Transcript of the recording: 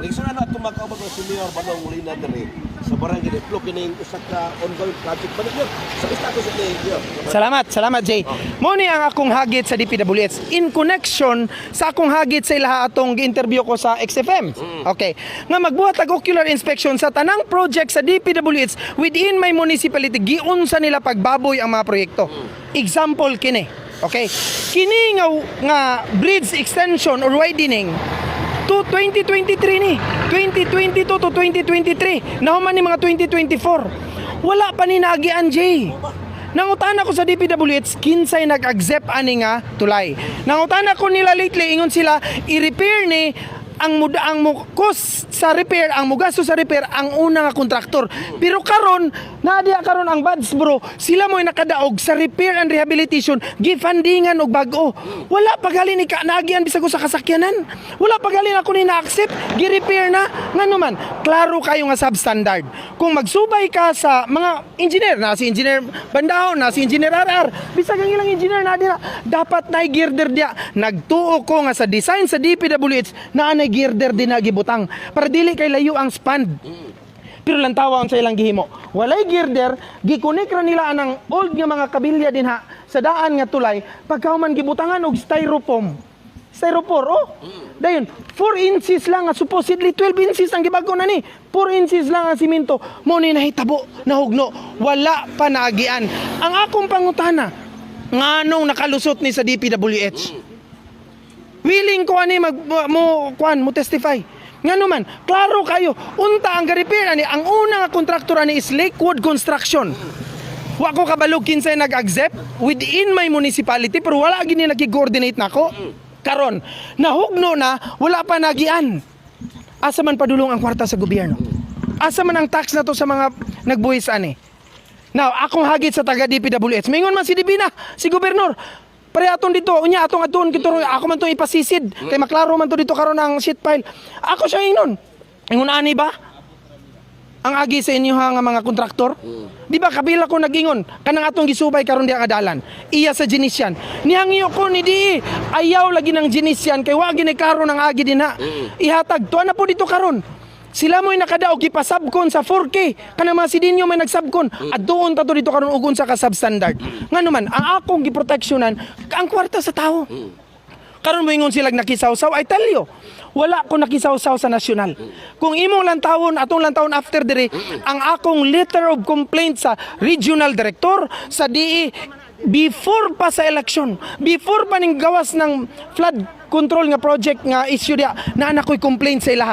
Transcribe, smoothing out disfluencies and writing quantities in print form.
Pagkisa na natin magkaubag ng Senior Banong Lina diri sa Barangay Diplo, kining usa ka ongoing project pa ninyo. Sa status sa ninyo. Salamat Jay. Mo ni ang akong hagit sa DPWH in connection sa akong hagit sa ilaha atong gi-interview ko sa XFM. Okay. Nga magbuhat og ocular inspection sa tanang project sa DPWH within my municipality, giunsa nila pagbaboy ang mga proyekto. Example kini. Okay. Kini nga bridge extension or widening to 2023 ni. 2022 to 2023. Nahuman ni mga 2024. Wala pa ni nagian, Jay. Nangutana ko sa DPWH, kinsay nag-accept ani nga tulay. Nangutana ko nila lately, ingon sila, i-repair ni ang cost sa repair, ang mugasto sa repair, ang una nga kontraktor. Pero karon, naadiya karon ang buds bro, sila mo'y nakadaog sa repair and rehabilitation, gifundingan og bago. Wala pagali ni nagian bisag sa kasakyanan. Wala pagali ako ni na-accept, gi-repair na. Ngano man, klaro kayo nga substandard. Kung magsubay ka sa mga engineer, na si engineer Bandao, na si engineer RR, bisag ang ilang engineer na dapat na girder dia. Nagtuo ko nga sa design sa DPWH na anay girder din na gibutang para dili kay layo ang span. Pero lang tawa sa ilang gihimo. Walay girder, gikunik ra nila anang old nga mga kabilya din ha sa daan nga tulay pagkauman gibutangan og styrofoam. Styropor, oh. Dayon, 4 inches lang, supposedly 12 inches ang gibago na ni. 4 inches lang ang simento. Mo ni nahitabo, nahugno. Wala pa naagian. Ang akong pangutana, nganong nakalusot ni sa DPWH? Willing ko ani mo testify. Ngano man, klaro kayo. Unta ang repair ani, ang una nga kontraktor ani is Lakewood Construction. Wa ko kabalog kinsay nag-accept within my municipality pero wala gini naki-coordinate nako. Karon, nahugno na, wala pa nagian. Asa man padulong ang kwarta sa gobyerno? Asa man ang tax na to sa mga nagbuhis ani? Now, akong hagit sa taga DPWH. Mingon man si Divina, si gobernador. Pare aton dito, unya atong adton kito, ako man to ipasisid. Kay maklaro man to dito karon ang sheet pile. Ako siya ingnon. Ingon ani ba? Ang agi sa inyo nga mga kontraktor? Di ba kabila ko nagingon kanang atong gisubay karon diha nga dalan. Iya sa Genesian. Nihangyo ko ni di ayaw lagi ng Genesian kay wa gini karon ang agi dinha. Ihatag tuwa na po dito karon. Sila mo'y nakadaog gipasabkon sa 4K. Kanang mga sidinyo may nagsabkon. At doon tato dito karon ugon sa ka-substandard. Ngano man, ang akong giproteksyonan ang kwarta sa tao. Karon moingon sila nakisawsaw, I tell you, wala ko nakisawsaw sa nasyonal. Kung imong lantawon, atong lantawon after dire, ang akong letter of complaint sa regional director, sa DE, before pa sa election, before pa ning gawas ng flood control nga project nga issue dia, na anak ko'y complaint sa ilaha.